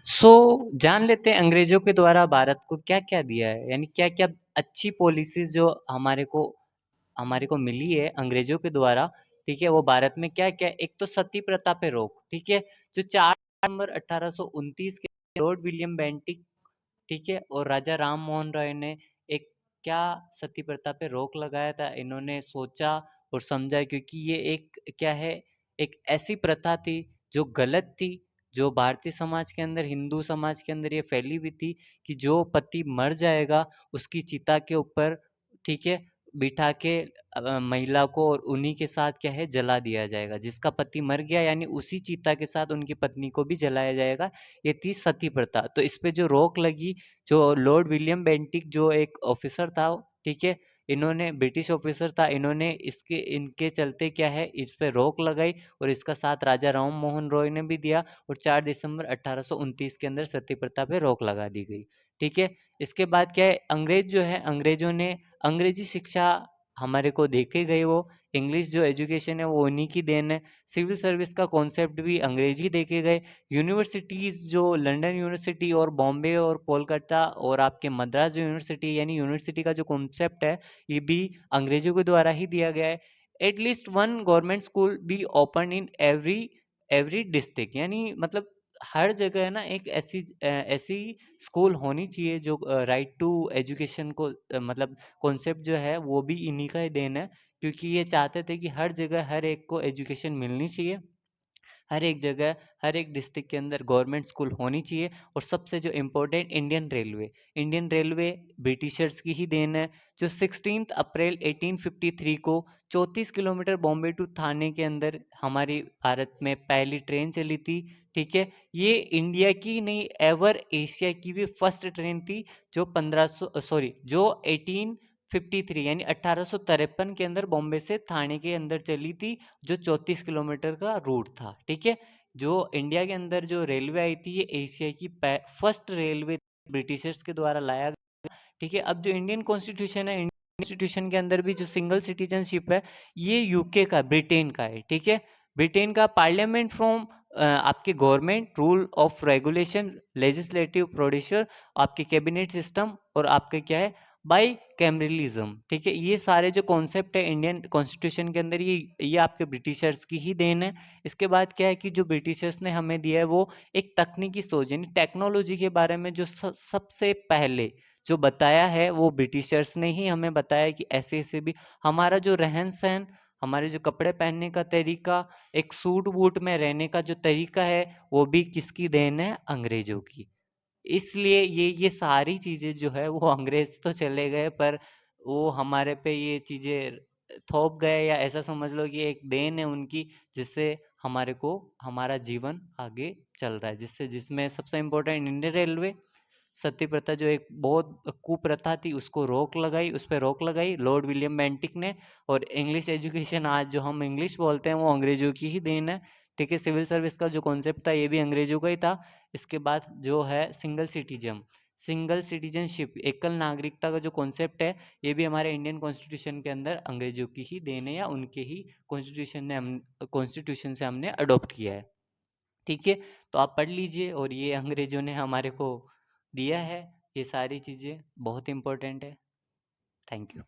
जान लेते हैं अंग्रेजों के द्वारा भारत को क्या क्या दिया है, यानी क्या क्या अच्छी पॉलिसीज जो हमारे को मिली है अंग्रेजों के द्वारा। ठीक है, वो भारत में क्या क्या, एक तो सती प्रथा पे रोक। ठीक है, जो 4 नवंबर 1829 के लॉर्ड विलियम बेंटिक, ठीक है, और राजा राम मोहन राय ने एक क्या सती प्रथा पे रोक लगाया था। इन्होंने सोचा और समझा, क्योंकि ये एक क्या है, एक ऐसी प्रथा थी जो गलत थी, जो भारतीय समाज के अंदर, हिंदू समाज के अंदर ये फैली हुई थी कि जो पति मर जाएगा उसकी चिता के ऊपर, ठीक है, बिठा के महिला को और उन्हीं के साथ क्या है जला दिया जाएगा। जिसका पति मर गया यानी उसी चिता के साथ उनकी पत्नी को भी जलाया जाएगा। ये थी सती प्रथा। तो इस पे जो रोक लगी, जो लॉर्ड विलियम बेंटिक जो एक ऑफिसर था, ठीक है, इन्होंने, ब्रिटिश ऑफिसर था, इन्होंने इनके चलते क्या है इस पे रोक लगाई, और इसका साथ राजा राम मोहन रॉय ने भी दिया, और 4 दिसंबर 1829 के अंदर सती प्रथा पे रोक लगा दी गई। ठीक है, इसके बाद क्या है, अंग्रेज जो है, अंग्रेजों ने अंग्रेजी शिक्षा हमारे को देके गए, वो इंग्लिश जो एजुकेशन है वो उन्हीं की देन है। सिविल सर्विस का कॉन्सेप्ट भी अंग्रेजी देके गए। यूनिवर्सिटीज़ जो लंदन यूनिवर्सिटी और बॉम्बे और कोलकाता और आपके मद्रास जो यूनिवर्सिटी, यानी यूनिवर्सिटी का जो कॉन्सेप्ट है ये भी अंग्रेजों के द्वारा ही दिया गया है। At least one government school be open in every every district, यानी मतलब हर जगह ना एक ऐसी स्कूल होनी चाहिए जो राइट टू एजुकेशन को मतलब कॉन्सेप्ट जो है वो भी इन्हीं का ही देन है, क्योंकि ये चाहते थे कि हर जगह हर एक को एजुकेशन मिलनी चाहिए, हर एक जगह हर एक डिस्ट्रिक्ट के अंदर गवर्नमेंट स्कूल होनी चाहिए। और सबसे जो इम्पोर्टेंट, इंडियन रेलवे ब्रिटिशर्स की ही देन है, जो 16 अप्रैल 1853 को 34 किलोमीटर बॉम्बे टू थाने के अंदर हमारी भारत में पहली ट्रेन चली थी। ठीक है, ये इंडिया की नहीं, एवर एशिया की भी फर्स्ट ट्रेन थी, जो 1853 यानी 1853 के अंदर बॉम्बे से थाने के अंदर चली थी, जो 34 किलोमीटर का रूट था। ठीक है, जो इंडिया के अंदर जो रेलवे आई थी, ये एशिया की फर्स्ट रेलवे ब्रिटिशर्स के द्वारा लाया गया। ठीक है, अब जो इंडियन कॉन्स्टिट्यूशन है, इंडियन कॉन्स्टिट्यूशन के अंदर भी जो सिंगल सिटीजनशिप है ये यूके का, ब्रिटेन का है। ठीक है, ब्रिटेन का पार्लियामेंट फ्रॉम आपके government, rule of regulation, legislative producer, आपके कैबिनेट सिस्टम, और आपके क्या है बाई कैमरलिज्म। ठीक है, ये सारे जो कॉन्सेप्ट है इंडियन कॉन्स्टिट्यूशन के अंदर, ये आपके ब्रिटिशर्स की ही देन है। इसके बाद क्या है कि जो ब्रिटिशर्स ने हमें दिया है वो एक तकनीकी सोच, यानी टेक्नोलॉजी के बारे में जो सबसे पहले जो बताया है वो ब्रिटिशर्स ने ही हमें बताया कि ऐसे ऐसे भी हमारा जो रहन सहन, हमारे जो कपड़े पहनने का तरीका, एक सूट बूट में रहने का जो तरीका है, वो भी किसकी देन है, अंग्रेजों की। इसलिए ये सारी चीज़ें जो है वो अंग्रेज तो चले गए, पर वो हमारे पे ये चीज़ें थोप गए, या ऐसा समझ लो कि एक देन है उनकी, जिससे हमारे को हमारा जीवन आगे चल रहा है, जिसमें सबसे इम्पोर्टेंट इंडियन रेलवे, सती प्रथा जो एक बहुत कुप्रथा थी उसको रोक लगाई, उस पर रोक लगाई लॉर्ड विलियम बेंटिक ने। और इंग्लिश एजुकेशन, आज जो हम इंग्लिश बोलते हैं, वो अंग्रेजों की ही देन है। ठीक है, सिविल सर्विस का जो कॉन्सेप्ट था ये भी अंग्रेजों का ही था। इसके बाद जो है सिंगल सिटीजनशिप, एकल नागरिकता का जो कॉन्सेप्ट है, ये भी हमारे इंडियन कॉन्स्टिट्यूशन के अंदर अंग्रेजों की ही देन है, या उनके ही कॉन्स्टिट्यूशन से हमने अडॉप्ट किया है। ठीक है, तो आप पढ़ लीजिए, और ये अंग्रेजों ने हमारे को दिया है, ये सारी चीज़ें बहुत इंपॉर्टेंट है। Thank you.